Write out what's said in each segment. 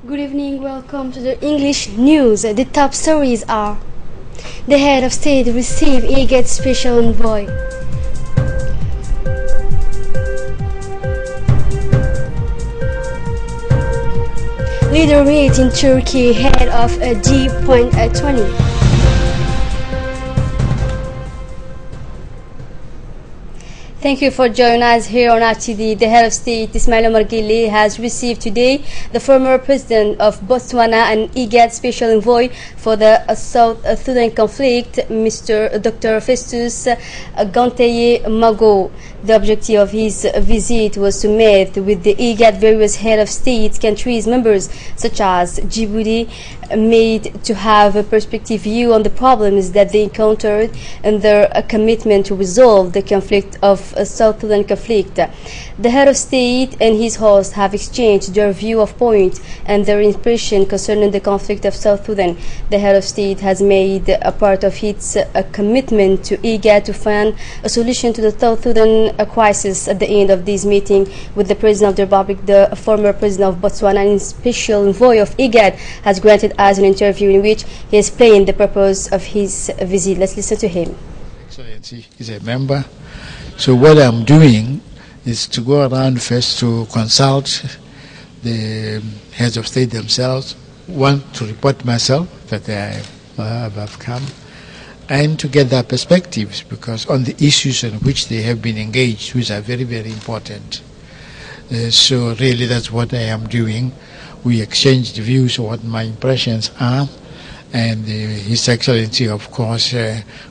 Good evening, welcome to the English news. The top stories are: the head of state received IGAD special envoy. Leader meet in Turkey head of G20. Thank you for joining us here on RTD. The head of state, Ismail Omar Guelleh, has received today the former president of Botswana and IGAD special envoy for the South Sudan conflict, Mr. Dr. Festus Ganteye Mago. The objective of his visit was to meet with the IGAD various head of state countries members, such as Djibouti, made to have a perspective view on the problems that they encountered and their commitment to resolve the conflict of South Sudan conflict. The head of state and his host have exchanged their view of point and their impression concerning the conflict of South Sudan. The head of state has made a part of its commitment to IGAD to find a solution to the South Sudan crisis at the end of this meeting with the President of the Republic. The former President of Botswana and special envoy of IGAD has granted us an interview in which he explained the purpose of his visit. Let's listen to him. Excellency is a member. So what I'm doing is to go around first to consult the heads of state themselves, one, to report myself that I have come, and to get their perspectives, because on the issues on which they have been engaged, which are very, very important. So really that's what I am doing. We exchanged views on what my impressions are, and His Excellency, of course,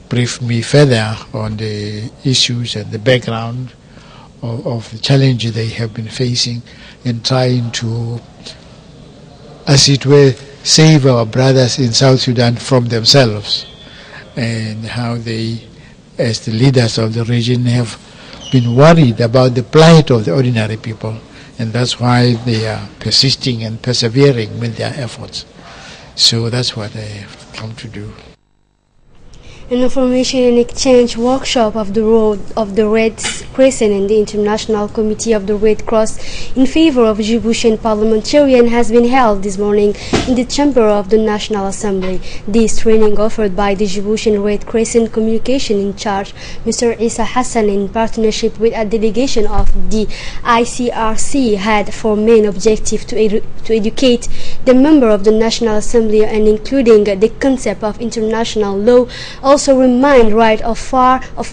briefed me further on the issues and the background of the challenges they have been facing in trying to, as it were, save our brothers in South Sudan from themselves, and how they, as the leaders of the region, have been worried about the plight of the ordinary people, and that's why they are persisting and persevering with their efforts. So that's what I have come to do. An information and exchange workshop of the Red Crescent and the International Committee of the Red Cross in favor of Djiboutian parliamentarian has been held this morning in the chamber of the National Assembly. This training, offered by the Djiboutian Red Crescent communication in charge, Mr. Isa Hassan, in partnership with a delegation of the ICRC, had for main objective to educate the member of the National Assembly and including the concept of international law, also remind right of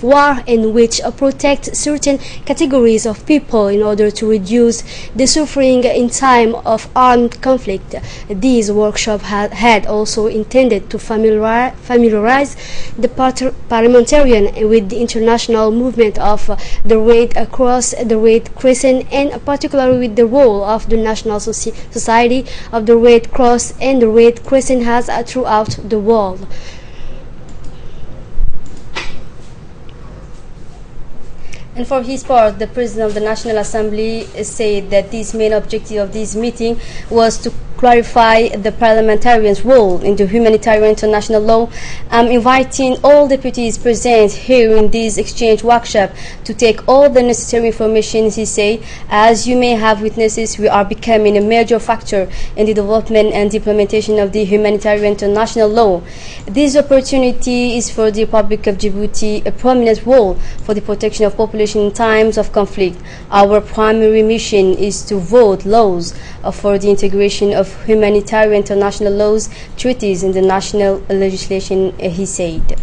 war and which protect certain categories of people in order to reduce the suffering in time of armed conflict. This workshop had also intended to familiarize the parliamentarian with the international movement of the Red Cross, the Red Crescent, and particularly with the role of the National Society of the Red Cross and the Red Crescent has throughout the world. And for his part, the President of the National Assembly said that this main objective of this meeting was to clarify the parliamentarians' role in the humanitarian international law. I'm inviting all deputies present here in this exchange workshop to take all the necessary information, he said. As you may have witnesses, we are becoming a major factor in the development and implementation of the humanitarian international law. This opportunity is for the Republic of Djibouti a prominent role for the protection of population in times of conflict. Our primary mission is to vote laws for the integration of humanitarian international laws, treaties in the national legislation, he said.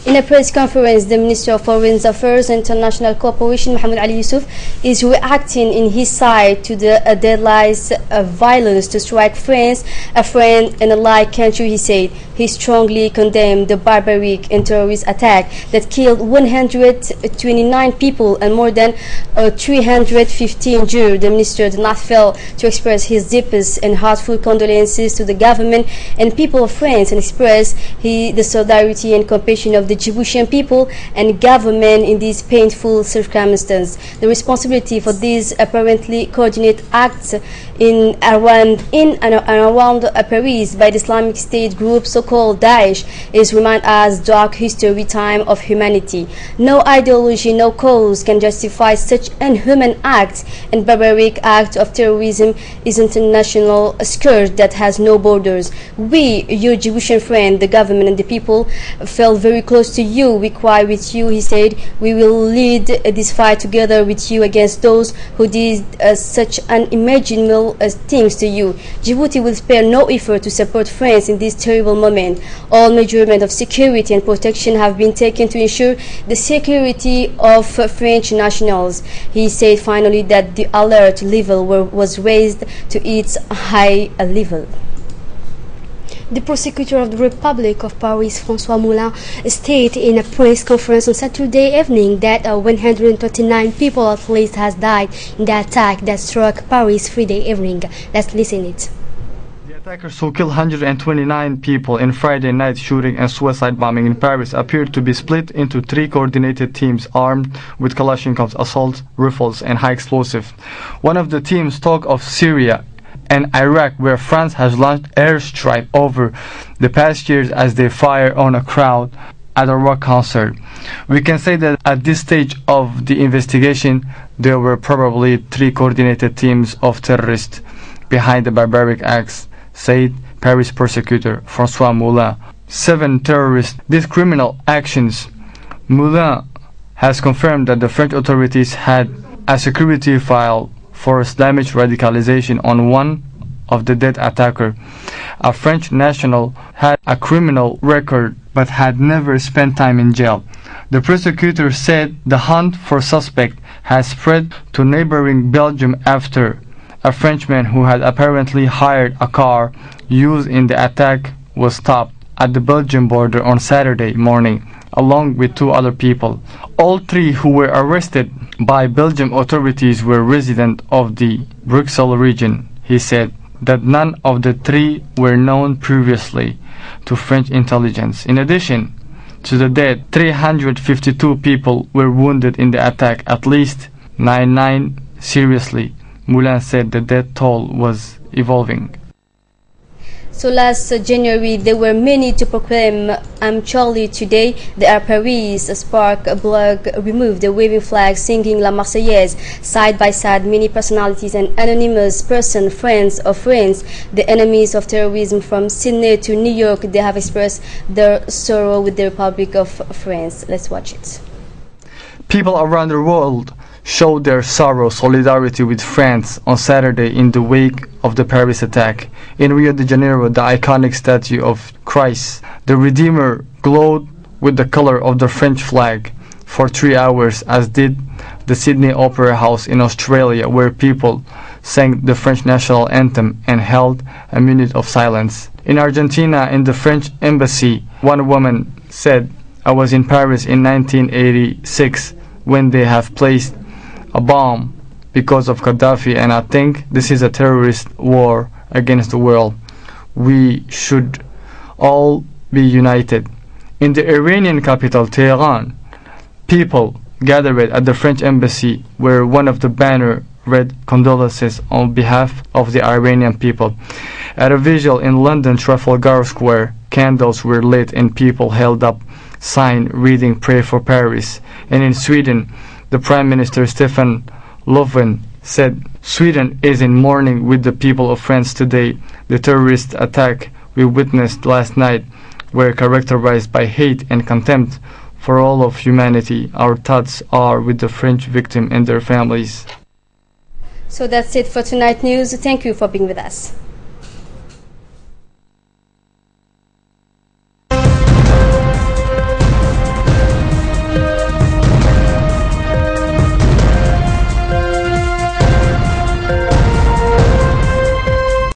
In a press conference, the Minister of Foreign Affairs and International Cooperation, Mohamed Ali Yusuf, is reacting in his side to the deadlies of violence to strike friends, a friend, and a like country, he said. He strongly condemned the barbaric and terrorist attack that killed 129 people and more than 315 injured. The minister did not fail to express his deepest and heartfelt condolences to the government and people of France and express the solidarity and compassion of the Djiboutian people and government in these painful circumstances. The responsibility for these apparently coordinated acts in and around Paris by the Islamic State group so-called Daesh is remind us dark history time of humanity. No ideology, no cause can justify such inhuman acts, and barbaric act of terrorism is international scourge that has no borders. We, your Djiboutian friend, the government and the people, felt very close to you. We cry with you, he said. We will lead this fight together with you against those who did such unimaginable things to you. Djibouti will spare no effort to support France in this terrible moment. All measurements of security and protection have been taken to ensure the security of French nationals. He said finally that the alert level was raised to its high level. The prosecutor of the Republic of Paris, François Moulin, stated in a press conference on Saturday evening that 139 people at least has died in the attack that struck Paris Friday evening. Let's listen it. The attackers who killed 129 people in Friday night shooting and suicide bombing in Paris appeared to be split into 3 coordinated teams armed with Kalashnikov's assault rifles and high explosive. One of the teams talked of Syria and Iraq, where France has launched airstrike over the past years as they fire on a crowd at a rock concert. We can say that at this stage of the investigation, there were probably 3 coordinated teams of terrorists behind the barbaric acts, said Paris prosecutor François Moulin. 7 terrorists did criminal actions. Moulin has confirmed that the French authorities had a security file for Islamic radicalization on one of the dead attacker. A French national had a criminal record but had never spent time in jail. The prosecutor said the hunt for suspect has spread to neighboring Belgium after a Frenchman who had apparently hired a car used in the attack was stopped at the Belgian border on Saturday morning, along with 2 other people. All 3 who were arrested by Belgian authorities were residents of the Bruxelles region. He said that none of the 3 were known previously to French intelligence. In addition to the dead, 352 people were wounded in the attack, at least 99 seriously. Moulin said the death toll was evolving. So last January, there were many to proclaim "I'm Charlie." Today, the Air Paris Spark blog removed the waving flag, singing La Marseillaise. Side by side, many personalities and anonymous persons, friends of friends, the enemies of terrorism from Sydney to New York, they have expressed their sorrow with the Republic of France. Let's watch it. People around the world showed their sorrow, solidarity with France on Saturday in the wake of the Paris attack. In Rio de Janeiro, the iconic statue of Christ, the Redeemer, glowed with the color of the French flag for 3 hours, as did the Sydney Opera House in Australia, where people sang the French national anthem and held a minute of silence. In Argentina, in the French embassy, one woman said, "I was in Paris in 1986 when they have placed a bomb because of Gaddafi, and I think this is a terrorist war against the world. We should all be united." In the Iranian capital, Tehran, people gathered at the French embassy where one of the banners read condolences on behalf of the Iranian people. At a vigil in London, Trafalgar Square, candles were lit and people held up signs reading "Pray for Paris." And in Sweden, the Prime Minister Stefan Löfven said, "Sweden is in mourning with the people of France today. The terrorist attack we witnessed last night were characterized by hate and contempt for all of humanity. Our thoughts are with the French victims and their families." So that's it for tonight's news. Thank you for being with us.